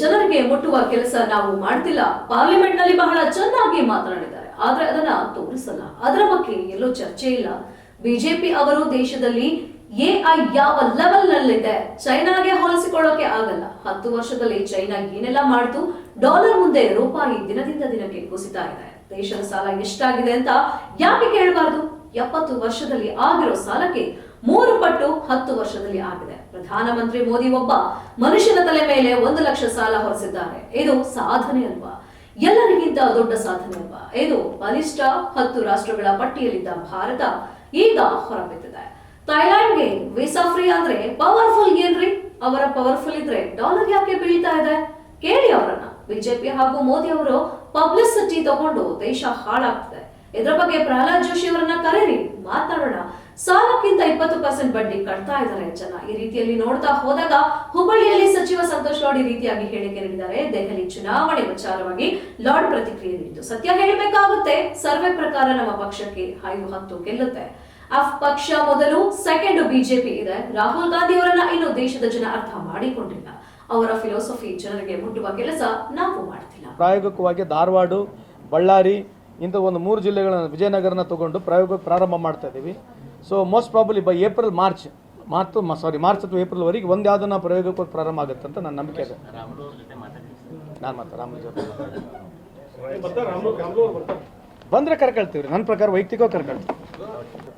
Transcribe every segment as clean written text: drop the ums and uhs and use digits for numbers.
ಜನರಿಗೆ ಮುಟ್ಟುವ ಕೆಲಸ ನಾವು ಮಾಡ್ತಿಲ್ಲ. ಪಾರ್ಲಿಮೆಂಟ್ ನಲ್ಲಿ ಬಹಳ ಚೆನ್ನಾಗಿ ಮಾತನಾಡಿದ್ದಾರೆ, ಆದ್ರೆ ಅದನ್ನ ತೋರಿಸಲ್ಲ. ಅದರ ಬಗ್ಗೆ ಎಲ್ಲೂ ಚರ್ಚೆ ಇಲ್ಲ. ಬಿಜೆಪಿ ಅವರು ದೇಶದಲ್ಲಿ ಎಐ ಯಾವ ಲೆವೆಲ್ ನಲ್ಲಿದೆ ಚೈನಾಗೆ ಹೋಲಿಸಿಕೊಳ್ಳೋಕೆ ಆಗಲ್ಲ. 10 ವರ್ಷದಲ್ಲಿ ಚೈನಾ ಏನೆಲ್ಲ ಮಾಡಿತು, ಡಾಲರ್ ಮುಂದೆ ರೂಪಾಯಿ ದಿನದಿಂದ ದಿನಕ್ಕೆ ಕುಸಿತಾ ಇದೆ. ದೇಶದ ಸಾಲ ಎಷ್ಟಾಗಿದೆ ಅಂತ ಯಾಕೆ ಕೇಳಬಾರ್ದು? 70 ವರ್ಷದಲ್ಲಿ ಆಗಿರೋ ಸಾಲಕ್ಕೆ 3 ಪಟ್ಟು 10 ವರ್ಷದಲ್ಲಿ ಆಗಿದೆ. ಪ್ರಧಾನಮಂತ್ರಿ ಮೋದಿ ಒಬ್ಬ ಮನುಷ್ಯನ ತಲೆ ಮೇಲೆ 1 ಲಕ್ಷ ಸಾಲ ಹೊರಿಸಿದ್ದಾರೆ. ಇದು ಸಾಧನೆ ಅಲ್ವಾ? ಎಲ್ಲರಿಗಿಂತ ದೊಡ್ಡ ಸಾಧನೆ ಅಲ್ವಾ ಇದು? ಬಲಿಷ್ಠ 10 ರಾಷ್ಟ್ರಗಳ ಪಟ್ಟಿಯಲ್ಲಿದ್ದ ಭಾರತ ಈಗ ಹೊರಬಿದ್ದಿದೆ. ಥೈಲ್ಯಾಂಡ್ಗೆ ವೀಸಾ ಫ್ರೀ ಅಂದ್ರೆ ಪವರ್ಫುಲ್ ಏನ್ರಿ? ಅವರ ಪವರ್ಫುಲ್ ಇದ್ರೆ ಡಾಲರ್ ಯಾಕೆ ಬೀಳ್ತಾ ಇದೆ? ಕೇಳಿ ಅವರನ್ನ. ಬಿಜೆಪಿ ಹಾಗೂ ಮೋದಿ ಅವರು ಪಬ್ಲಿಸಿಟಿ ತಗೊಂಡು ದೇಶ ಹಾಳಾಗ್ತಿದೆ. ಇದರ ಬಗ್ಗೆ ಪ್ರಹ್ಲಾದ್ ಜೋಶಿ ಅವರನ್ನ ಕರೆರಿ, ಮಾತಾಡೋಣ. ಸಾಲಕ್ಕಿಂತ 20% ಬಡ್ಡಿ ಕಟ್ತಾ ಇದ್ದಾರೆ ಜನ. ಈ ರೀತಿಯಲ್ಲಿ ನೋಡ್ತಾ ಹೋದಾಗ ಹುಬ್ಬಳ್ಳಿಯಲ್ಲಿ ಸಚಿವ ಸಂತೋಷ್ ಲಾಡ್ ಈ ರೀತಿಯಾಗಿ ಹೇಳಿಕೆ ನೀಡಿದ್ದಾರೆ. ದೆಹಲಿ ಚುನಾವಣೆ ವಿಚಾರವಾಗಿ ಲಾಡ್ ಪ್ರತಿಕ್ರಿಯೆ ನೀಡಿದ್ದು, ಸತ್ಯ ಹೇಳಬೇಕಾಗುತ್ತೆ. ಸರ್ವೆ ಪ್ರಕಾರ ನಮ್ಮ ಪಕ್ಷಕ್ಕೆ 5-10 ಗೆಲ್ಲುತ್ತೆ. ಪಕ್ಷ ಮೊದಲು, ಸೆಕೆಂಡ್ ಬಿಜೆಪಿ ಇದೆ. ರಾಹುಲ್ ಗಾಂಧಿ ಅವರನ್ನ ಇನ್ನು ದೇಶದ ಜನ ಅರ್ಥ ಮಾಡಿಕೊಂಡಿಲ್ಲ. ಅವರ ಫಿಲಾಸಫಿ ಜನರಿಗೆ ಮುಟ್ಟುವ ಕೆಲಸ ನಾವು ಮಾಡ್ತಿಲ್ಲ. ಪ್ರಾಯೋಗಿಕವಾಗಿ ಧಾರವಾಡ, ಬಳ್ಳಾರಿ ಇಂಥ ಒಂದು 3 ಜಿಲ್ಲೆಗಳನ್ನು, ವಿಜಯನಗರನ ತಗೊಂಡು ಪ್ರಾರಂಭ ಮಾಡ್ತಾ ಇದ್ದೀವಿ. So most probably by March ಅಥವಾ ಏಪ್ರಿಲ್ವರೆಗೆ ಒಂದು ಯಾವುದನ್ನ ಪ್ರಯೋಗಕ್ಕೆ ಪ್ರಾರಂಭ ಆಗುತ್ತೆ ಅಂತ ನನ್ನ ನಂಬಿಕೆ ಇದೆ. ನಾನು ಬಂದರೆ ಕರ್ಕೊಳ್ತೀವಿ ರೀ. ನನ್ನ ಪ್ರಕಾರ ವೈಯಕ್ತಿಕವಾಗಿ ಕರ್ಕೊಳ್ತೀವಿ.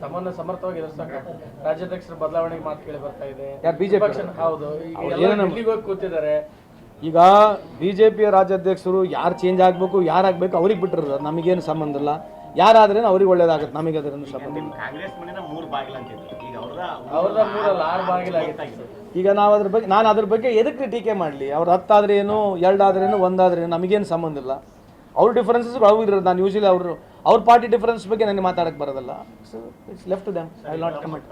ತಮ್ಮನ್ನ ಸಮರ್ಥವಾಗಿ ಎದುರಿಸಕ್ಕೆ ರಾಜ್ಯಾಧ್ಯಕ್ಷರ ಬದಲಾವಣೆಗೆ ಮಾತು ಕೇಳಿ ಬರ್ತಾ ಇದೆ. ಯಾರು ಬಿಜೆಪಿ? ಹೌದು, ಕೂತಿದ್ದಾರೆ. ಈಗ ಬಿಜೆಪಿಯ ರಾಜ್ಯಾಧ್ಯಕ್ಷರು ಯಾರು ಚೇಂಜ್ ಆಗಬೇಕು, ಯಾರಾಗಬೇಕು ಅವ್ರಿಗೆ ಬಿಟ್ಟಿರೋದು, ನಮಗೇನು ಸಂಬಂಧ ಇಲ್ಲ. ಯಾರಾದ್ರೇನು ಅವ್ರಿಗೆ ಒಳ್ಳೇದಾಗುತ್ತೆ, ನಮಗೆ ಅದರಿಂದ ಸಂಬಂಧ ಇಲ್ಲ. ಈಗ ನಾವು ಅದ್ರ ಬಗ್ಗೆ ಎದಕ್ಕೆ ಟೀಕೆ ಮಾಡಲಿ? ಅವ್ರು 10 ಆದ್ರೆ ಏನು, 2 ಆದ್ರೆ ಏನು, 1 ಆದ್ರೆ ಏನು, ನಮಗೇನು ಸಂಬಂಧ ಇಲ್ಲ. ಅವ್ರ ಡಿಫರೆನ್ಸಸ್ ಅವ್ರು ಇರೋದು. ನಾನು ಯೂಶಲಿ ಅವ್ರ ಪಾರ್ಟಿ ಡಿಫರೆನ್ಸ್ ಬಗ್ಗೆ ನನಗೆ ಮಾತಾಡಕ್ಕೆ ಬರೋದಲ್ಲ. So it's left to them. I will not comment.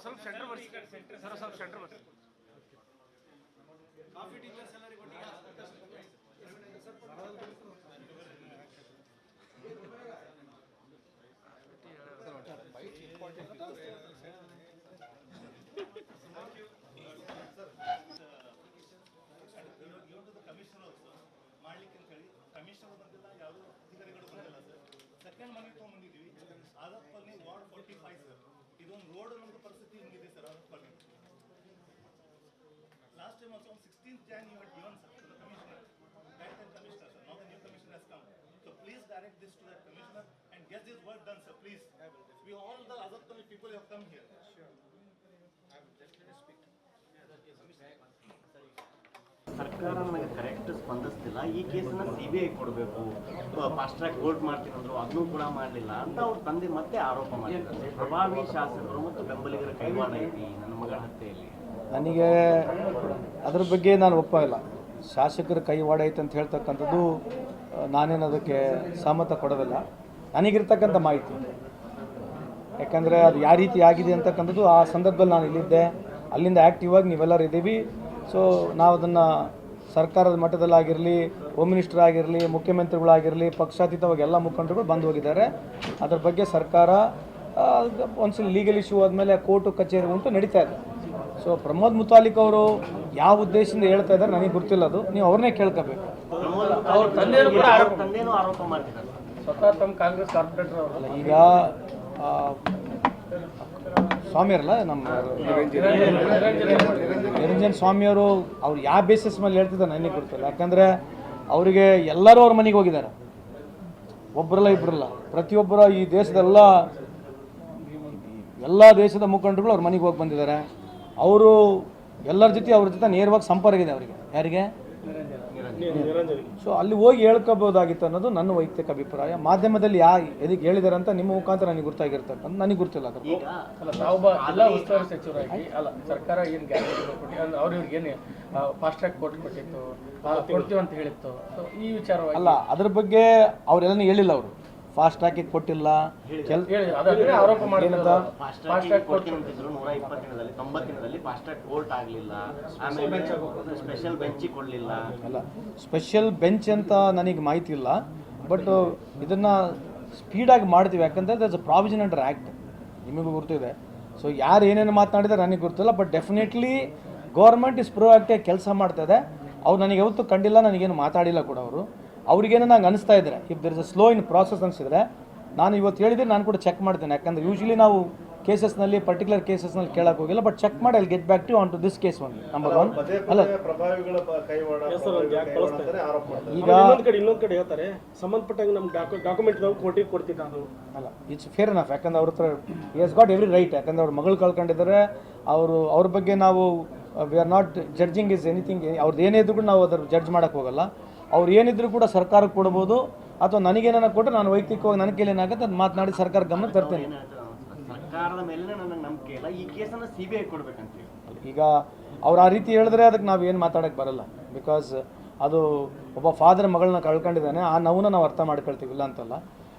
ಸ್ವಲ್ಪ ಸೆಂಟರ್ ಬರ್ಸಿ ಸರ್, ಸ್ವಲ್ಪ ಸೆಂಟರ್ ಬರ್ಸಿ. ಕಾಫಿ ಟೀಚರ್ಸ್ ಎಲ್ಲರಿಗೂ ಕಮಿಷನರ್ ಬಂದಿಲ್ಲ, ಯಾವುದೋ ಅಧಿಕಾರಿಗಳು ಬಂದಿಲ್ಲ ಸರ್. ಸೆಕೆಂಡ್ ಮನೆ ತೊಗೊಂಡ್ಬಂದಿದ್ದೀವಿ. ಆದಪ್ಪಲ್ಲಿ ವಾರ್ಡ್ 45 ಸರ್. ಇದೊಂದು ರೋಡ್ ನಮ್ದು ಪರಿಸ್ಥಿತಿ ಹಿಂಗಿದೆ ಸರ್. ಆದಪ್ಪಲ್ಲಿ last time also 16th Jan you had given sir to the commissioner, that time commissioner sir. Now the new commissioner has come, so please direct this to that commissioner and get this work done sir, please. We all the Azapali people have come here. Sure, I will definitely speak. ಸರ್ಕಾರ ನನಗೆ correct ಸ್ಪಂದಿಸ್ತಿಲ್ಲ. ಈ ಕೇಸನ್ನ CBI ಕೊಡಬೇಕು, fast track court ಮಾಡ್ತೀನಿ ಅಂದರು, ಅದನ್ನೂ ಕೂಡ ಮಾಡಲಿಲ್ಲ ಅಂತ ಅವ್ರ ತಂದೆ ಮತ್ತೆ ಆರೋಪ ಮಾಡಿದ್ದಾರೆ. ಪ್ರಭಾವಿ ಶಾಸಕರು ಮತ್ತು ಬೆಂಬಲಿಗರ ಕೈವಾಡ ಐತಿ ನನ್ನ ಮಗಳ ಹತ್ಯೆಯಲ್ಲಿ. ನನಗೆ ಅದ್ರ ಬಗ್ಗೆ ನಾನು ಒಪ್ಪಿಲ್ಲ. ಶಾಸಕರ ಕೈವಾಡ ಐತೆ ಅಂತ ಹೇಳ್ತಕ್ಕಂಥದ್ದು ನಾನೇನು ಅದಕ್ಕೆ ಸಹಮತ ಕೊಡೋದಿಲ್ಲ. ನನಗಿರ್ತಕ್ಕಂಥ ಮಾಹಿತಿ, ಯಾಕಂದರೆ ಅದು ಯಾವ ರೀತಿ ಆಗಿದೆ ಅಂತಕ್ಕಂಥದ್ದು ಆ ಸಂದರ್ಭದಲ್ಲಿ ನಾನು ಇಲ್ಲಿದ್ದೆ. ಅಲ್ಲಿಂದ ಆ್ಯಕ್ಟಿವ್ ಆಗಿ ನೀವೆಲ್ಲರೂ ಇದ್ದೀವಿ. ಸೊ ನಾವು ಅದನ್ನು ಸರ್ಕಾರದ ಮಟ್ಟದಲ್ಲಾಗಿರಲಿ, ಹೋಮ್ ಮಿನಿಸ್ಟರ್ ಆಗಿರಲಿ, ಮುಖ್ಯಮಂತ್ರಿಗಳಾಗಿರಲಿ, ಪಕ್ಷಾತೀತವಾಗಿ ಎಲ್ಲ ಮುಖಂಡರುಗಳು ಬಂದು ಹೋಗಿದ್ದಾರೆ. ಅದ್ರ ಬಗ್ಗೆ ಸರ್ಕಾರ ಒಂದ್ಸಲ ಲೀಗಲ್ ಇಶ್ಯೂ ಆದಮೇಲೆ ಕೋರ್ಟು ಕಚೇರಿ ಉಂಟು ನಡೀತಾ ಇದೆ. ಸೊ ಪ್ರಮೋದ್ ಮುತಾಲಿಕ್ ಅವರು ಯಾವ ಉದ್ದೇಶದಿಂದ ಹೇಳ್ತಾ ಇದ್ದಾರೆ ನನಗೆ ಗೊತ್ತಿಲ್ಲ. ಅದು ನೀವು ಅವ್ರನ್ನೇ ಕೇಳ್ಕೋಬೇಕು. ಅವ್ರ ತಂದೆನೂ ಆರೋಪ ಮಾಡ್ತಿದ್ದಾರೆ ಸ್ವತಃ ತಮ್ಮ ಕಾಂಗ್ರೆಸ್ ಕಾರ್ಪೊರೇಟರ್ ಅವರಲ್ಲ. ಈಗ ಸ್ವಾಮಿಯರಲ್ಲ, ನಮ್ಮ ನಿರಂಜನ್ ಸ್ವಾಮಿಯವರು ಅವ್ರು ಯಾವ ಬೇಸಿಸ್ ಮೇಲೆ ಹೇಳ್ತಿದ್ದಾರೆ ನನಗೆ ಗೊತ್ತಿಲ್ಲ. ಯಾಕಂದರೆ ಅವರಿಗೆ ಎಲ್ಲರೂ ಅವ್ರ ಮನೆಗೆ ಹೋಗಿದ್ದಾರೆ. ಒಬ್ಬರಲ್ಲ ಇಬ್ಬರಲ್ಲ, ಪ್ರತಿಯೊಬ್ಬರ ಈ ದೇಶದೆಲ್ಲ ದೇಶದ ಮುಖಂಡರುಗಳು ಅವ್ರ ಮನೆಗೆ ಹೋಗಿ ಬಂದಿದ್ದಾರೆ. ಅವರು ಎಲ್ಲರ ಜೊತೆ ಅವ್ರ ಜೊತೆ ನೇರವಾಗಿ ಸಂಪರ್ಕ ಇದೆ ಅವರಿಗೆ. ಯಾರಿಗೆ? ಸೊ ಅಲ್ಲಿ ಹೋಗಿ ಹೇಳ್ಕೋಬೋದಾಗಿತ್ತು ಅನ್ನೋದು ನನ್ನ ವೈಯಕ್ತಿಕ ಅಭಿಪ್ರಾಯ. ಮಾಧ್ಯಮದಲ್ಲಿ ಎದಕ್ಕೆ ಹೇಳಿದ್ದಾರೆ ಅಂತ ನಿಮ್ಮ ಮುಖಾಂತರ ನನಗೆ ಗೊತ್ತಾಗಿರ್ತಕ್ಕಂಥ ನನಗೆ ಗೊತ್ತಿಲ್ಲ. ಎಲ್ಲ ಉಸ್ತುವಾರಿ ಸಚಿವರಾಗಿ ಅಲ್ಲ ಸರ್ಕಾರ ಏನು ಗ್ಯಾರಂಟಿ ಕೊಟ್ಟು ಅವ್ರಿಗೆ ಏನು ಫಾಸ್ಟ್ ಟ್ರ್ಯಾಕ್ ಕೋರ್ಟ್ ಕೊಟ್ಟಿತ್ತು, ಕೊಡ್ತೀವಿ ಅಂತ ಹೇಳಿತ್ತು. ಸೊ ಈ ವಿಚಾರವಾಗಿ ಅಲ್ಲ, ಅದ್ರ ಬಗ್ಗೆ ಅವರೆಲ್ಲ ಹೇಳಿಲ್ಲ. ಅವರು ಫಾಸ್ಟ್ ಟ್ರ್ಯಾಕಿಗೆ ಕೊಟ್ಟಿಲ್ಲ ಏನಂತ ಫಾಸ್ಟ್ ಟ್ರ್ಯಾಕ್ ಕೊಡ್ತೀನಿ ಅಂತಿದ್ರು 120 ದಿನದಲ್ಲಿ 90 ದಿನದಲ್ಲಿ ಫಾಸ್ಟ್ ಟ್ರ್ಯಾಕ್ ಕೋರ್ಟ್ ಆಗಲಿಲ್ಲ, ಆಮೇಲೆ ಸ್ಪೆಷಲ್ ಬೆಂಚಿಗೆ ಕೊಡಲಿಲ್ಲ. ಅಲ್ಲ, ಸ್ಪೆಷಲ್ ಬೆಂಚ್ ಅಂತ ನನಗೆ ಮಾಹಿತಿ ಇಲ್ಲ, ಬಟ್ ಇದನ್ನು ಸ್ಪೀಡಾಗಿ ಮಾಡ್ತೀವಿ. ಯಾಕಂದರೆ that's a provision under act, ನಿಮಗೂ ಗೊತ್ತಿದೆ. ಸೊ ಯಾರು ಏನೇನು ಮಾತನಾಡಿದರೆ ನನಗೆ ಗೊತ್ತಿಲ್ಲ, but definitely government is proactive ಕೆಲಸ ಮಾಡ್ತಾಯಿದೆ. ಅವ್ರು ನನಗೆ ಯಾವತ್ತೂ ಕಂಡಿಲ್ಲ, ನನಗೇನು ಮಾತಾಡಿಲ್ಲ ಕೂಡ. ಅವ್ರಿಗೇನೋ ನಂಗೆ ಅನಿಸ್ತಾ ಇದ್ದಾರೆ, if there is a slow in process ಅನಿಸಿದ್ರೆ ನಾನು ಇವತ್ತು ಹೇಳಿದ್ರೆ ನಾನು ಕೂಡ ಚೆಕ್ ಮಾಡ್ತೇನೆ. ಯಾಕಂದರೆ ಯೂಶ್ವಲಿ ನಾವು ಕೇಸಸ್ನಲ್ಲಿ ಪರ್ಟಿಕ್ಯುಲರ್ ಕೇಸಸ್ನಲ್ಲಿ ಕೇಳಕ್ಕೆ ಹೋಗಿಲ್ಲ, ಬಟ್ ಚೆಕ್ ಮಾಡಿ ಅಲ್ಲಿ get back to on to this case one. Number 1 ಅಲ್ಲ, ಈಗ ಇನ್ನೊಂದು ಕಡೆ ಹೇಳ್ತಾರೆ ಸಂಬಂಧಪಟ್ಟಂಗೆ ನಮ್ಮ ಡಾಕ್ಯುಮೆಂಟ್ ನಾವು ಕೋರ್ಟಿಗೆ ಕೊಡ್ತೀನಿ ನಾನು. ಅಲ್ಲ, ಇಟ್ಸ್ ಫೇರ್ ಎನಫ್. ಯಾಕಂದ್ರೆ ಅವ್ರ ಹತ್ರ ಎಸ್ ಗಾಟ್ ಎವ್ರಿ ರೈಟ್. ಯಾಕಂದ್ರೆ ಅವ್ರ ಮಗಳು ಕಳ್ಕೊಂಡಿದ್ದಾರೆ. ಅವ್ರ ಬಗ್ಗೆ ನಾವು we are not judging is anything. ಅವ್ರದ್ದು ಏನೇ ಇದ್ರು ಕೂಡ ನಾವು ಅದ್ರ ಜಡ್ಜ್ ಮಾಡೋಕ್ಕೆ ಹೋಗಲ್ಲ. ಅವ್ರು ಏನಿದ್ರು ಕೂಡ ಸರ್ಕಾರಕ್ಕೆ ಕೊಡ್ಬೋದು, ಅಥವಾ ನನಗೇನ ಕೊಟ್ಟರೆ ನಾನು ವೈಯಕ್ತಿಕವಾಗಿ ನನ್ನ ಕೈಲಿ ಏನಾಗುತ್ತೆ ಅದು ಮಾತನಾಡಿ ಸರ್ಕಾರ ಗಮನ ತರ್ತೇನೆ. ಸರ್ಕಾರದ ಮೇಲೆ ನನಗೆ ನಂಬಿಕೆ ಇಲ್ಲ, ಈ ಕೇಸನ್ನು CBI ಕೊಡ್ಬೇಕಂತ. ಈಗ ಅವ್ರು ಆ ರೀತಿ ಹೇಳಿದ್ರೆ ಅದಕ್ಕೆ ನಾವು ಏನು ಮಾತಾಡೋಕ್ಕೆ ಬರಲ್ಲ. ಬಿಕಾಸ್ ಅದು ಒಬ್ಬ ಫಾದರ್ ಮಗಳನ್ನ ಕಳ್ಕೊಂಡಿದ್ದಾನೆ, ಆ ನೋವನ್ನ ನಾವು ಅರ್ಥ ಮಾಡ್ಕೊಳ್ತೀವಿ, ಇಲ್ಲ ಅಂತಲ್ಲ.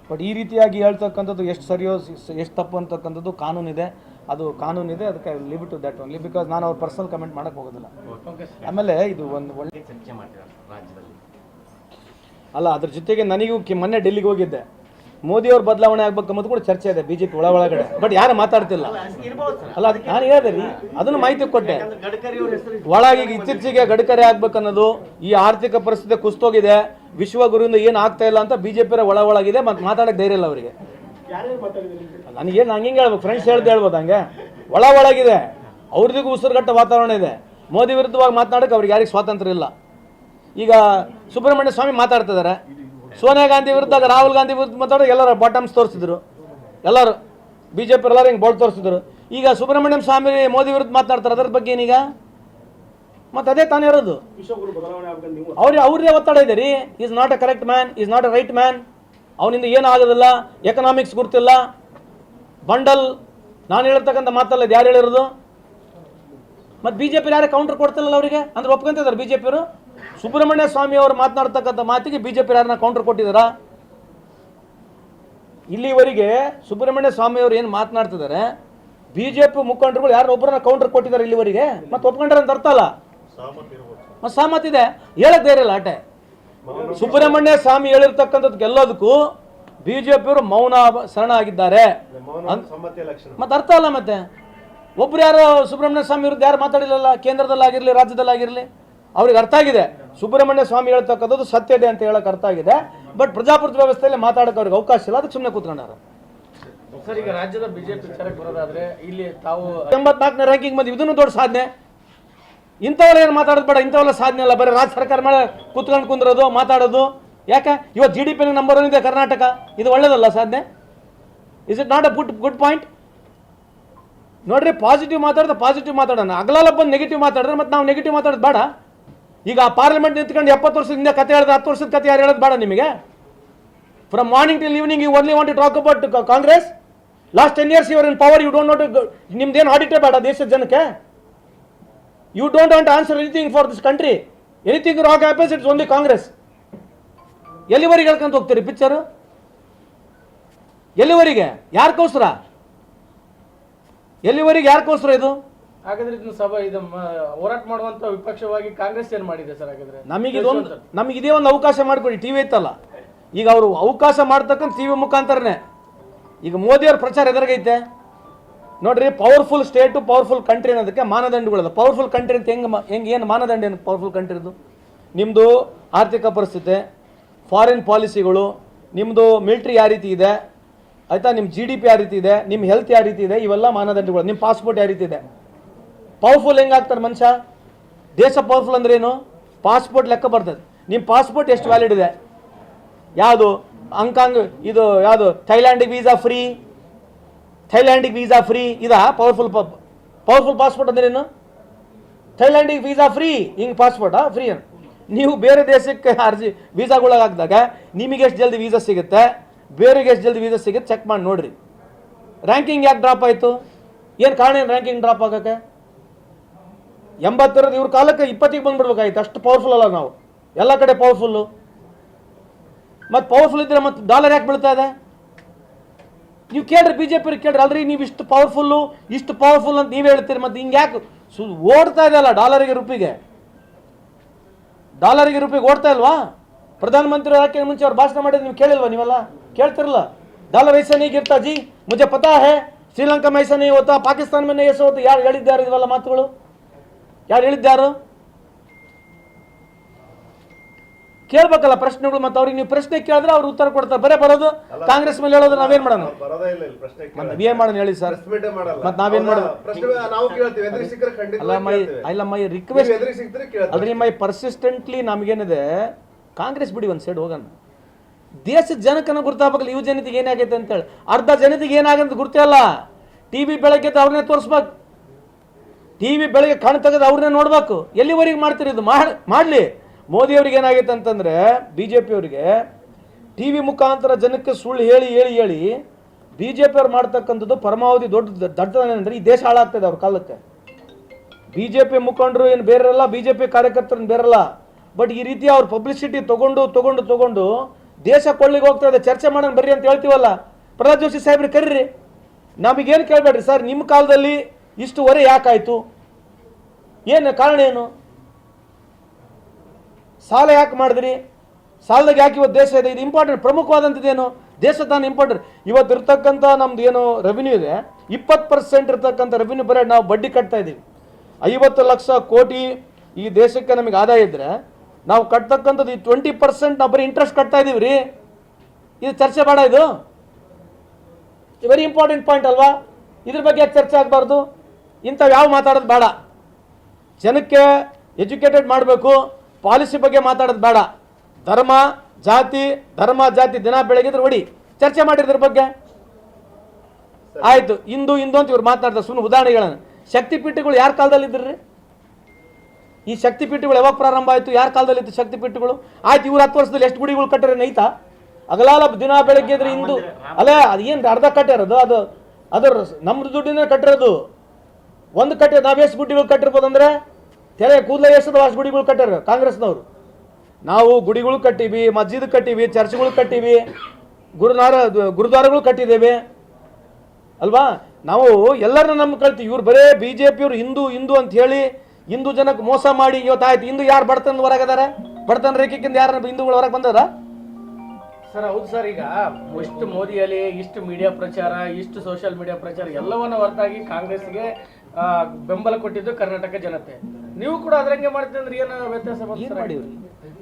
ಬಟ್ ಈ ರೀತಿಯಾಗಿ ಹೇಳ್ತಕ್ಕಂಥದ್ದು ಎಷ್ಟು ಸರಿಯೋ ಎಷ್ಟು ತಪ್ಪು ಅಂತಕ್ಕಂಥದ್ದು ಕಾನೂನಿದೆ, ಅದಕ್ಕೆ live to that only. Because ನಾನು ಅವ್ರ ಪರ್ಸನಲ್ ಕಮೆಂಟ್ ಮಾಡೋಕ್ಕೆ ಹೋಗೋದಿಲ್ಲ. ಆಮೇಲೆ ಇದು ಒಂದು ಒಳ್ಳೆ ಚರ್ಚೆ ಮಾಡಿದ್ದಾರೆ ರಾಜ್ಯದಲ್ಲಿ. ಅಲ್ಲ, ಅದ್ರ ಜೊತೆಗೆ ನನಗೂ ಮೊನ್ನೆ ಡೆಲ್ಲಿಗೆ ಹೋಗಿದ್ದೆ. ಮೋದಿಯವ್ರ ಬದಲಾವಣೆ ಆಗ್ಬೇಕಂಬುದು ಕೂಡ ಚರ್ಚೆ ಇದೆ BJP ಒಳಗಡೆ, ಬಟ್ ಯಾರು ಮಾತಾಡ್ತಿಲ್ಲ. ಅಲ್ಲ, ಅದಕ್ಕೆ ನಾನು ಹೇಳಿದೆ ರೀ, ಅದನ್ನು ಮಾಹಿತಿ ಕೊಟ್ಟೆ. ಒಳಗೆ ಇತ್ತೀಚೆಗೆ ಗಡ್ಕರಿ ಆಗ್ಬೇಕನ್ನೋದು, ಈ ಆರ್ಥಿಕ ಪರಿಸ್ಥಿತಿ ಕುಸ್ತೋಗಿದೆ, ವಿಶ್ವಗುರುವಿಂದ ಏನು ಆಗ್ತಾ ಇಲ್ಲ ಅಂತ BJP ಒಳಗಿದೆ. ಮತ್ತೆ ಮಾತಾಡೋಕ್ಕೆ ಧೈರ್ಯ ಇಲ್ಲ ಅವರಿಗೆ. ನನಗೇನು ಹಂಗೆ ಹೇಳ್ಬೇಕು, ಫ್ರೆಂಡ್ಸ್ ಹೇಳ್ಬೋದು ಹಂಗೆ. ಒಳಗಿದೆ, ಅವ್ರದಿಗೂ ಉಸಿರುಗಟ್ಟ ವಾತಾವರಣ ಇದೆ. ಮೋದಿ ವಿರುದ್ಧವಾಗಿ ಮಾತನಾಡೋಕ್ಕೆ ಅವ್ರಿಗೆ ಯಾರಿಗೆ ಸ್ವಾತಂತ್ರ್ಯ ಇಲ್ಲ. ಈಗ ಸುಬ್ರಹ್ಮಣ್ಯ ಸ್ವಾಮಿ ಮಾತಾಡ್ತಿದ್ದಾರೆ, ಸೋನಿಯಾ ಗಾಂಧಿ ವಿರುದ್ಧ, ರಾಹುಲ್ ಗಾಂಧಿ ವಿರುದ್ಧ ಮಾತಾಡೋದು ಎಲ್ಲರೂ ಬಾಟಮ್ಸ್ ತೋರಿಸಿದ್ರು, ಎಲ್ಲರೂ BJP ಎಲ್ಲರೂ ಹಿಂಗೆ ಬೋಲ್ಡ್ ತೋರಿಸಿದ್ರು. ಈಗ ಸುಬ್ರಹ್ಮಣ್ಯಂ ಸ್ವಾಮಿ ಮೋದಿ ವಿರುದ್ಧ ಮಾತನಾಡ್ತಾರೆ, ಅದ್ರ ಬಗ್ಗೆ ಏನೀಗ? ಮತ್ತೆ ಅದೇ ತಾನೇ ಇರೋದು. ಅವ್ರದೇ ಒತ್ತಡ ಇದೆ ರೀ. Is not a correct man, is not a right man. ಅವನಿಂದ ಏನೂ ಆಗೋದಿಲ್ಲ, ಎಕನಾಮಿಕ್ಸ್ ಗುರ್ತಿಲ್ಲ, ಬಂಡಲ್. ನಾನು ಹೇಳಿರ್ತಕ್ಕಂಥ ಮಾತಲ್ಲ, ಇದು ಯಾರು ಹೇಳಿರೋದು? ಮತ್ತು BJP ಯಾರೇ ಕೌಂಟರ್ ಕೊಡ್ತಿಲ್ಲ ಅವರಿಗೆ, ಅಂದ್ರೆ ಒಪ್ಕೊಂತಿದ್ದಾರೆ BJP. ಸುಬ್ರಹ್ಮಣ್ಯ ಸ್ವಾಮಿ ಅವರು ಮಾತನಾಡ್ತಕ್ಕಂಥ ಮಾತಿಗೆ BJP ಯಾರನ್ನ ಕೌಂಟರ್ ಕೊಟ್ಟಿದ್ದಾರಾ? ಇಲ್ಲಿವರೆಗೆ ಸುಬ್ರಹ್ಮಣ್ಯ ಸ್ವಾಮಿ ಅವರು ಏನು ಮಾತನಾಡ್ತಿದ್ದಾರೆ, BJP ಮುಖಂಡರುಗಳು ಯಾರು ಒಬ್ಬರನ್ನ ಕೌಂಟರ್ ಕೊಟ್ಟಿದ್ದಾರೆ ಇಲ್ಲಿವರೆಗೆ? ಮತ್ತೆ ಒಪ್ಕೊಂಡ್ರೆ ಅಂತ ಅರ್ಥ ಅಲ್ಲ. ಮತ್ತೆ ಸಹಮತ ಇದೆ, ಹೇಳಕ್ ಧೈರ್ಯ ಇಲ್ಲ ಆಟೆ. ಸುಬ್ರಹ್ಮಣ್ಯ ಸ್ವಾಮಿ ಹೇಳಿರ್ತಕ್ಕಂಥದ್ದು ಎಲ್ಲದಕ್ಕೂ BJP ಅವರು ಮೌನ ಶರಣ ಆಗಿದ್ದಾರೆ. ಮತ್ತೆ ಅರ್ಥ ಅಲ್ಲ. ಮತ್ತೆ ಒಬ್ರು ಯಾರು ಸುಬ್ರಹ್ಮಣ್ಯ ಸ್ವಾಮಿ ವಿರುದ್ಧ ಯಾರು ಮಾತಾಡಿಲ್ಲ, ಕೇಂದ್ರದಲ್ಲಾಗಿರಲಿ ರಾಜ್ಯದಲ್ಲಾಗಿರಲಿ. ಅವ್ರಿಗೆ ಅರ್ಥ ಆಗಿದೆ ಸುಬ್ರಹ್ಮಣ್ಯ ಸ್ವಾಮಿ ಹೇಳ್ತಕ್ಕಂಥದ್ದು ಸತ್ಯ ಇದೆ ಅಂತ ಹೇಳಕ್ ಅರ್ಥ ಆಗಿದೆ. ಬಟ್ ಪ್ರಜಾಪ್ರಭುತ್ವ ವ್ಯವಸ್ಥೆಯಲ್ಲಿ ಮಾತಾಡೋಕೆ ಅವ್ರಿಗೆ ಅವಕಾಶ ಇಲ್ಲ, ಅದಕ್ಕೆ ಸುಮ್ಮನೆ ಕೂತ್ಕೊಂಡಾರ. ಸರ್, ಈಗ ರಾಜ್ಯದ BJP ವಿಚಾರಕ್ಕೆ ಬರೋದಾದ್ರೆ ಇಲ್ಲಿ ತಾವು 84ನೇ ರ್ಯಾಂಕಿಂಗ್ ಬಂದು ಇದನ್ನು ದೊಡ್ಡ ಸಾಧನೆ. ಇಂಥವ್ರು ಏನು ಮಾತಾಡೋದು ಬೇಡ, ಇಂಥವೆಲ್ಲ ಸಾಧನೆ ಅಲ್ಲ. ಬರೀ ರಾಜ್ಯ ಸರ್ಕಾರ ಮೇಲೆ ಕೂತ್ಕೊಂಡು ಕುಂದ್ರೋದು ಮಾತಾಡೋದು. ಯಾಕೆ ಇವತ್ತು GDP ನಂಬರ್ 1 ಇದೆ ಕರ್ನಾಟಕ? ಇದು ಒಳ್ಳೇದಲ್ಲ ಸಾಧನೆ? Is it not a good point? ನೋಡ್ರಿ, ಪಾಸಿಟಿವ್ ಮಾತಾಡೋಣ. ಅಗಲಲ್ಲ ಬಂದು ನೆಗೆಟಿವ್ ಮಾತಾಡಿದ್ರೆ ಮತ್ತೆ ನಾವು ನೆಗೆಟಿವ್ ಮಾತಾಡೋದು ಬೇಡ. ಈಗ ಪಾರ್ಲಿಮೆಂಟ್ ನಿಂತ್ಕೊಂಡು 70 ವರ್ಷದಿಂದ ಕತೆ ಹೇಳಿದ್ರೆ 10 ವರ್ಷದ ಕತೆ ಯಾರು ಹೇಳೋದು ಬೇಡ ನಿಮಗೆ? From morning till evening you only want to talk about Congress. Last 10 years you are in power, you don't note. ನಿಮ್ದೇನು ಆಡಿಟೇ ಬೇಡ ದೇಶದ ಜನಕ್ಕೆ. You don't want answer anything for this country. Anything wrong happens, it's only Congress. ಎಲ್ಲಿವರೆಗೆ ಹೇಳ್ಕೊಂತ ಹೋಗ್ತೀರಿ picture? ಎಲ್ಲಿವರೆಗೆ? ಯಾರಕ್ಕೋಸ್ಕರ ಇದು? ಹಾಗಾದ್ರೆ ಇದನ್ನ ಇದು ಹೋರಾಟ ಮಾಡುವಂತ ವಿಪಕ್ಷವಾಗಿ ಕಾಂಗ್ರೆಸ್ ಏನ್ ಮಾಡಿದೆ ಸರ್? ಹಾಗಾದ್ರೆ ನಮಗಿದೇ ಒಂದು ಅವಕಾಶ ಮಾಡ್ಕೊಡಿ. ಟಿವಿ ಐತಲ್ಲ, ಈಗ ಅವರು ಅವಕಾಶ ಮಾಡ್ತಕ್ಕಂಥ ಟಿವಿ ಮುಖಾಂತರನೇ. ಈಗ ಮೋದಿಯವ್ರ ಪ್ರಚಾರ ಎದುರಿಗೈತೆ ನೋಡ್ರಿ. ಪವರ್ಫುಲ್ ಸ್ಟೇಟು, ಪವರ್ಫುಲ್ ಕಂಟ್ರಿ ಅನ್ನೋದಕ್ಕೆ ಮಾನದಂಡಗಳದ. ಪವರ್ಫುಲ್ ಕಂಟ್ರಿ ಅಂತ ಹೆಂಗೆ ಏನು ಮಾನದಂಡ? ಏನು ಪವರ್ಫುಲ್ ಕಂಟ್ರಿದು? ನಿಮ್ಮದು ಆರ್ಥಿಕ ಪರಿಸ್ಥಿತಿ, ಫಾರಿನ್ ಪಾಲಿಸಿಗಳು, ನಿಮ್ಮದು ಮಿಲಿಟ್ರಿ ಯಾವ ರೀತಿ ಇದೆ, ಆಯಿತಾ, ನಿಮ್ಮ GDP ಯಾವ ರೀತಿ ಇದೆ, ನಿಮ್ಮ ಹೆಲ್ತ್ ಯಾವ ರೀತಿ ಇದೆ, ಇವೆಲ್ಲ ಮಾನದಂಡಗಳು. ನಿಮ್ಮ ಪಾಸ್ಪೋರ್ಟ್ ಯಾವ ರೀತಿ ಇದೆ? ಪವರ್ಫುಲ್ ಹೆಂಗಾಗ್ತಾರೆ ಮನುಷ್ಯ? ದೇಶ ಪವರ್ಫುಲ್ ಅಂದ್ರೆ ಏನು? ಪಾಸ್ಪೋರ್ಟ್ ಲೆಕ್ಕ ಬರ್ತದೆ. ನಿಮ್ಮ ಪಾಸ್ಪೋರ್ಟ್ ಎಷ್ಟು ವ್ಯಾಲಿಡ್ ಇದೆ? ಯಾವುದು ಹಾಂಗ್ಕಾಂಗ್ ಇದು, ಯಾವುದು ಥೈಲ್ಯಾಂಡಿಗೆ ವೀಸಾ ಫ್ರೀ ಇದಾ ಪವರ್ಫುಲ್ ಪಾಸ್ಪೋರ್ಟ್ ಅಂದ್ರೆ ಏನು? ಥೈಲ್ಯಾಂಡಿಗೆ ವೀಸಾ ಫ್ರೀ, ಹಿಂಗೆ ಪಾಸ್ಪೋರ್ಟಾ ಫ್ರೀ? ನೀವು ಬೇರೆ ದೇಶಕ್ಕೆ ಅರ್ಜಿ ವೀಸಾಗಳಿಗೆ ಹಾಕಿದಾಗ ನಿಮಗೆ ಎಷ್ಟು ಜಲ್ದಿ ವೀಸಾ ಸಿಗುತ್ತೆ, ಬೇರೆಗೆ ಎಷ್ಟು ಜಲ್ದಿ ವೀಸಾ ಸಿಗುತ್ತೆ ಚೆಕ್ ಮಾಡಿ ನೋಡ್ರಿ. ರ್ಯಾಂಕಿಂಗ್ ಯಾಕೆ ಡ್ರಾಪ್ ಆಯಿತು? ಏನು ಕಾರಣ? ಏನು ರ್ಯಾಂಕಿಂಗ್ ಡ್ರಾಪ್ ಆಗೋಕ್ಕೆ? 80 ಇವ್ರ ಕಾಲಕ್ಕೆ 20ಗೆ ಬಂದ್ಬಿಡ್ಬೇಕಾಯ್ತು. ಅಷ್ಟು ಪವರ್ಫುಲ್ ಅಲ್ಲ ನಾವು, ಎಲ್ಲ ಕಡೆ ಪವರ್ಫುಲ್ಲು. ಮತ್ತು ಪವರ್ಫುಲ್ ಇದ್ದರೆ ಮತ್ತು ಡಾಲರ್ ಯಾಕೆ ಬೀಳ್ತಾ ಇದೆ? ನೀವು ಕೇಳ್ರಿ BJP ಕೇಳ್ರಿ, ಅಲ್ರಿ ನೀವು ಇಷ್ಟು ಪವರ್ಫುಲ್ ಅಂತ ನೀವೇ ಹೇಳ್ತೀರಿ, ಮತ್ತೆ ಹಿಂಗೆ ಯಾಕೆ ಓಡ್ತಾ ಇದೆಯಲ್ಲ ಡಾಲರಿಗೆ ರೂಪಿಗೆ ಓಡ್ತಾ ಇಲ್ವಾ? ಪ್ರಧಾನಮಂತ್ರಿ ಆಗಕ್ಕೆ ಮುಂಚೆ ಅವ್ರು ಭಾಷಣ ಮಾಡಿದ್ರೆ ನೀವು ಕೇಳಿಲ್ವಾ? ನೀವೆಲ್ಲ ಕೇಳ್ತಿರಲ್ಲ. ಡಾಲರ್ ಐಸಾ नहीं गिरता जी, मुझे पता है ಶ್ರೀಲಂಕಾ में ऐसा नहीं होता, ಪಾಕಿಸ್ತಾನ में ऐसा होता. ಯಾರು ಹೇಳಿದ್ದಾರೆ ಇವೆಲ್ಲ ಮಾತುಗಳು? ಯಾರು ಹೇಳಿದ್ದಾರು? ಕೇಳ್ಬೇಕಲ್ಲ ಪ್ರಶ್ನೆಗಳು. ಮತ್ತೆ ಅವ್ರಿಗೆ ನೀವು ಪ್ರಶ್ನೆ ಕೇಳಿದ್ರೆ ಅವ್ರು ಉತ್ತರ ಕೊಡ್ತಾರೆ. ಬರೇ ಬರೋದು ಕಾಂಗ್ರೆಸ್ ಮೇಲೆ ಹೇಳೋದು, ನಾವೇನ್ ಮಾಡೋಣ? ನಾವೇನ್ ಮಾಡೋಣ ಹೇಳಿ ಸರ್? ಮತ್ತೆ ನಾವೇನ್ ಮಾಡೋದು? ಅಲ್ಲ ಮೈ ರಿಕ್ವೆಸ್ಟ್ ಅಲ್ರಿ, ಮೈ ಪರ್ಸಿಸ್ಟೆಂಟ್ಲಿ ನಮ್ಗೇನಿದೆ, ಕಾಂಗ್ರೆಸ್ ಬಿಡಿ ಒಂದ್ ಸೈಡ್ ಹೋಗೋಣ. ದೇಶದ ಜನಕ್ಕನ್ನ ಗುರ್ತಾಗಬೇಕಲ್ಲ, ಯುವ ಜನತೆಗೆ ಏನಾಗೈತೆ ಅಂತೇಳಿ. ಅರ್ಧ ಜನತೆಗೆ ಏನಾಗಂತ ಗುರ್ತೇ ಅಲ್ಲ. ಟಿವಿ ಬೆಳಗ್ಗೆ ಅವ್ರನ್ನೇ ತೋರಿಸ್ಬೇಕು, ಟಿವಿ ಬೆಳಗ್ಗೆ ಕಣ್ ತೆಗೆದು ಅವ್ರನ್ನೇ ನೋಡ್ಬೇಕು. ಎಲ್ಲಿವರೆಗೆ ಮಾಡ್ತೀರಿ ಇದು? ಮಾಡ್ಲಿ. ಮೋದಿ ಅವ್ರಿಗೆ ಏನಾಗೈತೆ ಅಂತಂದ್ರೆ, BJP ಅವರಿಗೆ ಟಿವಿ ಮುಖಾಂತರ ಜನಕ್ಕೆ ಸುಳ್ಳು ಹೇಳಿ BJP ಅವ್ರು ಮಾಡ್ತಕ್ಕಂಥದ್ದು ಪರಮಾವಧಿ ದೊಡ್ಡದಾನೆ ಅಂದ್ರೆ ಈ ದೇಶ ಹಾಳಾಗ್ತದೆ ಅವ್ರ ಕಾಲಕ್ಕೆ. BJP ಮುಖಂಡರು ಏನು ಬೇರೆಲ್ಲ, BJP ಕಾರ್ಯಕರ್ತರು ಬೇರೆಲ್ಲ. ಬಟ್ ಈ ರೀತಿ ಅವ್ರ ಪಬ್ಲಿಸಿಟಿ ತಗೊಂಡು ದೇಶ ಕೊಳ್ಳಿಗೆ ಹೋಗ್ತಾ ಇದೆ. ಚರ್ಚೆ ಮಾಡೋಣ ಬರ್ರಿ ಅಂತ ಹೇಳ್ತೀವಲ್ಲ, ಪ್ರಹ್ಲಾದ್ ಜೋಶಿ ಸಾಹೇಬ್ರಿಗೆ ಕರೀರಿ. ನಮಗೇನು ಕೇಳಬೇಡ್ರಿ ಸರ್, ನಿಮ್ಮ ಕಾಲದಲ್ಲಿ ಇಷ್ಟು ಹೊರೆ ಯಾಕಾಯ್ತು, ಏನು ಕಾರಣ ಏನು, ಸಾಲ ಯಾಕೆ ಮಾಡಿದ್ರಿ, ಸಾಲದಾಗ ಯಾಕೆ ಇವತ್ತು ದೇಶ ಇದೆ, ಇದು ಇಂಪಾರ್ಟೆಂಟ್. ಪ್ರಮುಖವಾದಂಥದ್ದೇನು? ದೇಶ ತಾನು ಇಂಪಾರ್ಟೆಂಟ್. ಇವತ್ತು ಇರ್ತಕ್ಕಂಥ ನಮ್ದು ಏನು ರೆವಿನ್ಯೂ ಇದೆ, 20% ಇರ್ತಕ್ಕಂಥ ರೆವಿನ್ಯೂ ಬರೀ ನಾವು ಬಡ್ಡಿ ಕಟ್ತಾ ಇದ್ದೀವಿ. 50 ಲಕ್ಷ ಕೋಟಿ ಈ ದೇಶಕ್ಕೆ ನಮಗೆ ಆದಾಯ ಇದ್ರೆ ನಾವು ಕಟ್ತಕ್ಕಂಥದ್ದು 20% ನಾವು ಬರೀ ಇಂಟ್ರೆಸ್ಟ್ ಕಟ್ತಾ ಇದೀವಿ ರೀ. ಇದು ಚರ್ಚೆ ಬೇಡ? ಇದು ವೆರಿ ಇಂಪಾರ್ಟೆಂಟ್ ಪಾಯಿಂಟ್ ಅಲ್ವಾ? ಇದ್ರ ಬಗ್ಗೆ ಚರ್ಚೆ ಆಗಬಾರ್ದು. ಇಂಥವು ಯಾವ ಮಾತಾಡೋದು ಬೇಡ. ಜನಕ್ಕೆ ಎಜುಕೇಟೆಡ್ ಮಾಡಬೇಕು. ಪಾಲಿಸಿ ಬಗ್ಗೆ ಮಾತಾಡೋದು ಬೇಡ. ಧರ್ಮ ಜಾತಿ ದಿನ ಬೆಳಗಿದ್ರೆ ಹೊಡಿ, ಚರ್ಚೆ ಮಾಡಿದ್ರ ಬಗ್ಗೆ ಆಯ್ತು. ಇಂದು ಅಂತ ಇವ್ರು ಮಾತಾಡ್ತಾರೆ. ಸುಮ್ಮನೆ ಉದಾಹರಣೆಗಳನ್ನು, ಶಕ್ತಿಪೀಠಗಳು ಯಾರ ಕಾಲದಲ್ಲಿ ಇದ್ರಿ? ಈ ಶಕ್ತಿಪೀಠಗಳು ಯಾವಾಗ ಪ್ರಾರಂಭ ಆಯಿತು? ಯಾರ ಕಾಲದಲ್ಲಿ ಇತ್ತು ಶಕ್ತಿಪೀಠಗಳು? ಆಯ್ತು, ಇವ್ರು 10 ವರ್ಷದಲ್ಲಿ ಎಷ್ಟು ಗುಡಿಗಳು ಕಟ್ಟರೆ ನೈತಾ? ಅಗಲಾಲ ದಿನ ಬೆಳಗ್ಗೆ ಇದ್ರೆ ಹಿಂದೂ ಅಲ್ಲ, ಅದು ಏನು ಅರ್ಧ ಕಟ್ಟಿರೋದು? ಅದು ನಮ್ದು ದುಡ್ಡಿನ ಕಟ್ಟಿರೋದು. ಒಂದು ಕಟ್ಟಿ ನಾವೆಷ್ಟು ಗುಡಿಗಳು ಕಟ್ಟಿರ್ಬೋದು ಅಂದ್ರೆ ತೆರೆ ಕೂದಲ ಎಷ್ಟದ ಅಷ್ಟು ಗುಡಿಗಳು ಕಟ್ಟಾರ ಕಾಂಗ್ರೆಸ್ನವರು. ನಾವು ಗುಡಿಗಳು ಕಟ್ಟಿವಿ, ಮಸ್ಜಿದ್ ಕಟ್ಟಿವಿ, ಚರ್ಚ್ಗಳು ಕಟ್ಟಿವಿ, ಗುರುದ್ವಾರಗಳು ಕಟ್ಟಿದ್ದೇವೆ ಅಲ್ವಾ? ನಾವು ಎಲ್ಲರನ್ನ ನಮ್ಮ ಕಳ್ತೀವಿ. ಇವ್ರು ಬರೇ BJP ಅವರು ಹಿಂದೂ ಅಂತ ಹೇಳಿ ಹಿಂದೂ ಜನಕ್ಕೆ ಮೋಸ ಮಾಡಿ ಇವತ್ತಾಯ್ತು. ಹಿಂದೂ ಯಾರು ಬಡತನ ಹೊರಗದಾರೆ? ಬಡತನ ರೇಖೆಗಿಂದ ಯಾರು ಹಿಂದೂಗಳು ಹೊರಗೆ ಬಂದಾರ? ಸರ್ ಹೌದು ಸರ್. ಈಗ ಇಷ್ಟು ಮೋದಿಯಲ್ಲಿ ಇಷ್ಟು ಮೀಡಿಯಾ ಪ್ರಚಾರ, ಇಷ್ಟು ಸೋಷಿಯಲ್ ಮೀಡಿಯಾ ಪ್ರಚಾರ ಎಲ್ಲವನ್ನ ಹೊರತಾಗಿ ಕಾಂಗ್ರೆಸ್ಗೆ ಬೆಂಬಲ ಕೊಟ್ಟಿದ್ದು ಕರ್ನಾಟಕ ಜನತೆ. ನೀವು ಕೂಡ ಅದ್ರಂಗೆ ಮಾಡ್ತೀವಿ ಅಂದ್ರೆ ಏನು ವ್ಯತ್ಯಾಸ ಮಾಡಿ?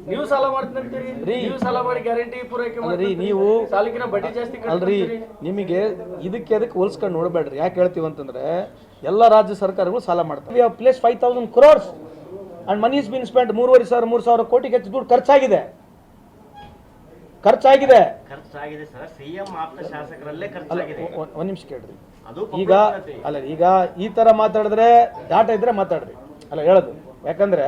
ನೀವು ಸಾಲ ಮಾಡ್ತೀರಿ, ನೀವು ಸಾಲ ಮಾಡಿ ಗ್ಯಾರಂಟಿ ಪೂರೈಕೆ ಮಾಡಿ, ನೀವು ಸಾಲಿಗಿನ ಬಡ್ಡಿ ಜಾಸ್ತಿ ಅಲ್ರಿ. ನಿಮಗೆ ಇದಕ್ಕೆ ಹೋಲ್ಸ್ಕೊಂಡು ನೋಡಬೇಡ್ರಿ. ಯಾಕೆ ಹೇಳ್ತೀವಿ ಅಂತಂದ್ರೆ, ಎಲ್ಲ ರಾಜ್ಯ ಸರ್ಕಾರಗಳು ಸಾಲ ಮಾಡ್ತಾರೆ. We have place 5,000 crores and money is been spent. 3,500 ಕೋಟಿಗೆ ಹೆಚ್ಚು ದುಡ್ಡು ಖರ್ಚಾಗಿದೆ ಸರ್. ಸಿಎಂ ಆಪ್ತ ಶಾಸಕರಲ್ಲೇ ಖರ್ಚಾಗಿದೆ. ಒಂದ್ ನಿಮಿಷ ಕೇಳ್ರಿ. ಈಗ ಈ ತರ ಮಾತಾಡಿದ್ರೆ ಡಾಟಾ ಇದ್ರೆ ಮಾತಾಡ್ರಿ ಅಲ್ಲ ಹೇಳೋದು. ಯಾಕಂದ್ರೆ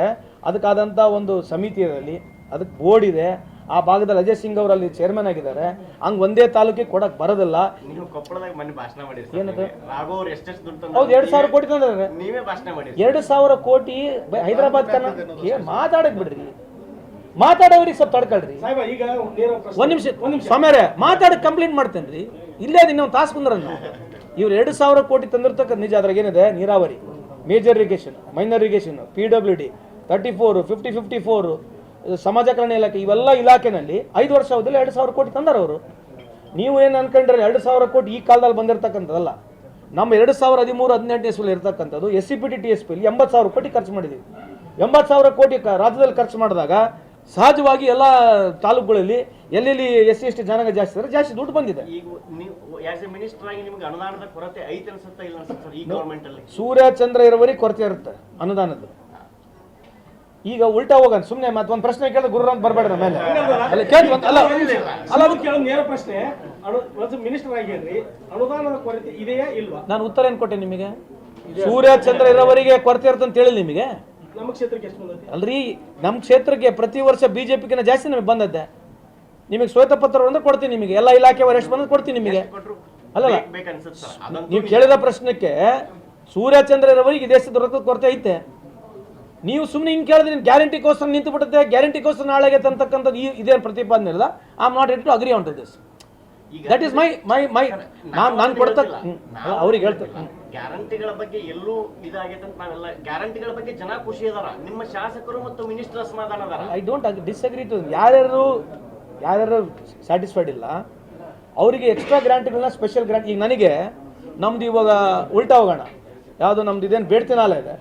ಅದಕ್ಕಾದಂತ ಒಂದು ಸಮಿತಿ ಇರಲಿ, ಅದಕ್ಕೆ ಬೋರ್ಡ್ ಇದೆ. ಆ ಭಾಗದಲ್ಲಿ ಅಜಯ್ ಸಿಂಗ್ ಅವರು ಅಲ್ಲಿ ಚೇರ್ಮನ್ ಆಗಿದ್ದಾರೆ. ಹಂಗ್ ಒಂದೇ ತಾಲೂಕಿಗೆ ಕೊಡಕ್ ಬರೋದಿಲ್ಲ. ನೀವು ಕೊಪ್ಪಳದಾಗ ಮೊನ್ನೆ ಭಾಷಣ ಮಾಡಿದ್ರಿ. ಏನದು? ಹೌದು, 2,000 ಕೋಟಿ ತಂದ್ರೆ ನೀವೇ ಭಾಷಣ ಮಾಡಿ. 2,000 ಕೋಟಿ ಹೈದರಾಬಾದ್ ಮಾತಾಡಕ್ ಬಿಡ್ರಿ. ಮಾತಾಡೋರಿಗೆ ಸ್ವಲ್ಪ ತಡ್ಕೊಳ್ರಿ. ಒಂದ್ ನಿಮಿಷ ಸ್ವಾಮ್ಯಾರೆ ಮಾತಾಡಕ್ ಕಂಪ್ಲೇಂಟ್ ಮಾಡ್ತೇನ್ರಿ. ಇಲ್ಲೇ ಇನ್ನೊಂದು ತಾಸು ಕುಂದ್ರನ್ನ. ಇವ್ರು 2,000 ಕೋಟಿ ತಂದಿರ್ತಕ್ಕಂಥ ನಿಜ. ಅದ್ರಾಗ ಏನಿದೆ? ನೀರಾವರಿ, major irrigation, minor irrigation, PWD 34, 50, 54, ಸಮಾಜ ಕಲ್ಯಾಣ ಇಲಾಖೆ, ಇವೆಲ್ಲ ಇಲಾಖೆನಲ್ಲಿ 5 ವರ್ಷ ಅವಧಿಯಲ್ಲಿ 2,000 ಕೋಟಿ ತಂದಾರ ಅವರು. ನೀವು ಏನು ಅನ್ಕೊಂಡ್ರೆ 2,000 ಕೋಟಿ ಈ ಕಾಲದಲ್ಲಿ ಬಂದಿರತಕ್ಕಂಥದ್ದಲ್ಲ. ನಮ್ಮ 2013-18 ಇಸ್ವಿಯಲ್ಲಿ ಇರ್ತಕ್ಕಂಥದ್ದು SCPT TSP 80,000 ಕೋಟಿ ಖರ್ಚು ಮಾಡಿದ್ದೀವಿ. 80,000 ಕೋಟಿ ರಾಜ್ಯದಲ್ಲಿ ಖರ್ಚು ಮಾಡಿದಾಗ ಸಹಜವಾಗಿ ಎಲ್ಲ ತಾಲೂಕುಗಳಲ್ಲಿ ಎಲ್ಲೆಲ್ಲಿ SC/ST ಜನಾಂಗ ಜಾಸ್ತಿ ಇದ್ರೆ ಜಾಸ್ತಿ ದುಡ್ಡು ಬಂದಿದೆ. ಈಗ ನೀವು ಆಸ್ ಎ ಮಿನಿಸ್ಟರ್ ಆಗಿ ನಿಮಗೆ ಅನುದಾನದ ಕೊರತೆ ಐತೆ ಅನ್ಸುತ್ತಾ ಇಲ್ಲ ಅನ್ಸುತ್ತೆ ಈ ಗವರ್ನಮೆಂಟ್ ಅಲ್ಲಿ? ಸೂರ್ಯ ಚಂದ್ರ ಇರೋವರೆಗೆ ಕೊರತೆ ಇರುತ್ತೆ ಅನುದಾನದ್ದು. ಈಗ ಉಲ್ಟಾ ಹೋಗೋಣ. ಸುಮ್ಮನೆ ಮತ್ತೊಂದು ಪ್ರಶ್ನೆ ಕೇಳಿದ್ರೆ ಗುರು ಅಂತ ಬರಬೇಡ ಮೇಲೆ. ನೇರ ಪ್ರಶ್ನೆ, ಮಿನಿಸ್ಟರ್ ಆಗಿದ್ರಿ, ಅನುದಾನದ ಕೊರತೆ ಇದೆಯಾ ಇಲ್ವಾ? ನಾನು ಉತ್ತರ ಏನ್ ಕೊಟ್ಟೆ ನಿಮಗೆ? ಸೂರ್ಯ ಚಂದ್ರ ಇರೋವರೆಗೆ ಕೊರತೆ ಇರುತ್ತೆ ಅಂತ ಹೇಳಿಲ್ಲ ನಿಮಗೆ. ನಮ್ಮ ಕ್ಷೇತ್ರಕ್ಕೆ ಎಷ್ಟು ಬಂದೈತೆ? ಅಲ್ರಿ, ನಮ್ಮ ಕ್ಷೇತ್ರಕ್ಕೆ ಪ್ರತಿ ವರ್ಷ BJPಗಿನ ಜಾಸ್ತಿ ನಮಗೆ ಬಂದದ್ದೆ. ನಿಮಗೆ ಶ್ವೇತಪತ್ರ ಅಂದ್ರೆ ಕೊಡ್ತೀನಿ. ನಿಮಗೆ ಎಲ್ಲ ಇಲಾಖೆಯವರು ಎಷ್ಟು ಬಂದ್ರೆ ಕೊಡ್ತೀನಿ ನಿಮಗೆ. ಅಲ್ಲಲ್ಲ, ನೀವು ಕೇಳಿದ ಪ್ರಶ್ನೆಗೆ ಸೂರ್ಯ ಚಂದ್ರ ಇರೋವರೆಗೆ ದೇಶದ ರೊಕ್ಕದ ಕೊರತೆ ಐತೆ. ನೀವು ಸುಮ್ಮನೆ ಹಿಂಗೆ ಕೇಳಿದ್ರೆ ಗ್ಯಾರಂಟಿಗೋಸ್ಕರ ನಿಂತು ಬಿಡುತ್ತೆ, ಗ್ಯಾರಂಟಿಗೋಸ್ಕರ ನಾಳೆಗೆ ಅಂತಕ್ಕಂಥದ್ದು ಇದೇನು ಪ್ರತಿಪಾದನೆ ಇಲ್ಲ. I am not ready to agree on to this. That is my ನಾನು ಕೊಡ್ತಾ ಅವ್ರಿಗೆ ಹೇಳ್ತೇನೆ. ಗ್ಯಾರಂಟಿಗಳ ಬಗ್ಗೆ ಎಲ್ಲೂ ಇದಾಗೈತೆ ಅಂತ ನಾವೆಲ್ಲ ಗ್ಯಾರಂಟಿಗಳ ಬಗ್ಗೆ ಜನ ಖುಷಿ ಅದಾರ, ನಿಮ್ಮ ಶಾಸಕರು ಮತ್ತು ಮಿನಿಸ್ಟರ್ ಅಸಮಾಧಾನ ಅದಾರ. ಐ ಡೋಂಟ್ ಡಿಸ್ಅಗ್ರಿ ಟು ಯಾರ್ಯಾರು ಸ್ಯಾಟಿಸ್ಫೈಡ್ ಇಲ್ಲ ಅವರಿಗೆ ಎಕ್ಸ್ಟ್ರಾ ಗ್ರಾಂಟ್ಗಳನ್ನ ಸ್ಪೆಷಲ್ ಗ್ರಾಂಟ್. ಈಗ ನನಗೆ ನಮ್ದು ಇವಾಗ ಉಲ್ಟಾ ಹೋಗೋಣ, ಯಾವುದು ನಮ್ದು ಇದೇನು ಬೇಡ್ತಿನಾಲ ಇದೆ,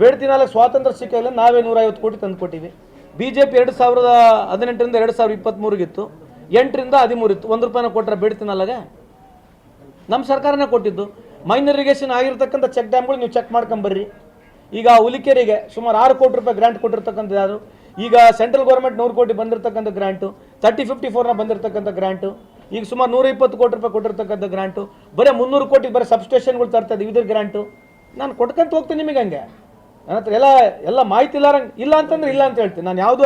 ಬೇಡ್ತಿನಾಲ ಸ್ವಾತಂತ್ರ್ಯ ಸಿಕ್ಕಿಲ್ಲ ನಾವೇ 150 ಕೋಟಿ ತಂದು ಕೊಟ್ಟಿವಿ. BJP 2018ರಿಂದ 2023 8ರಿಂದ 13 ಇತ್ತು, ₹1 ಕೊಟ್ಟರೆ ಬೇಡ್ತಿನಾಲಾಗೆ ನಮ್ಮ ಸರ್ಕಾರನೇ ಕೊಟ್ಟಿದ್ದು. ಮೈನರ್ ಇರಿಗೇಷನ್ ಆಗಿರ್ತಕ್ಕಂಥ ಚೆಕ್ ಡ್ಯಾಮ್ಗಳು ನೀವು ಚೆಕ್ ಮಾಡ್ಕೊಂಬರ್ರಿ. ಈಗ ಹುಲಿಕೆರೆಗೆ ಸುಮಾರು ₹6 ಕೋಟಿ ಗ್ರಾಂಟ್ ಕೊಟ್ಟಿರ್ತಕ್ಕಂಥ ಯಾರು, ಈಗ ಸೆಂಟ್ರಲ್ ಗೌರ್ಮೆಂಟ್ 100 ಕೋಟಿ ಬಂದಿರತಕ್ಕಂಥ ಗ್ರಾಂಟು, 3054ನ ಬಂದಿರತಕ್ಕಂಥ ಗ್ರಾಂಟು, ಈಗ ಸುಮಾರು ₹120 ಕೋಟಿ ಕೊಟ್ಟಿರ್ತಕ್ಕಂಥ ಗ್ರಾಂಟು, ಬರೀ 300 ಕೋಟಿ ಬರೀ ಸಬ್ಸ್ಟೇಷನ್ಗಳು ತರ್ತಾ ಇದ್ದೀವಿ, ಇದ್ರ ಗ್ರಾಂಟು ನಾನು ಕೊಟ್ಕೊಂತ ಹೋಗ್ತೀನಿ ನಿಮಗೆ. ಹಂಗೆ ನನ್ನ ಹತ್ರ ಎಲ್ಲ ಮಾಹಿತಿ ಇಲ್ಲ ಅಂತಂದ್ರೆ ಇಲ್ಲ ಅಂತ ಹೇಳ್ತೀನಿ ನಾನು. ಯಾವುದು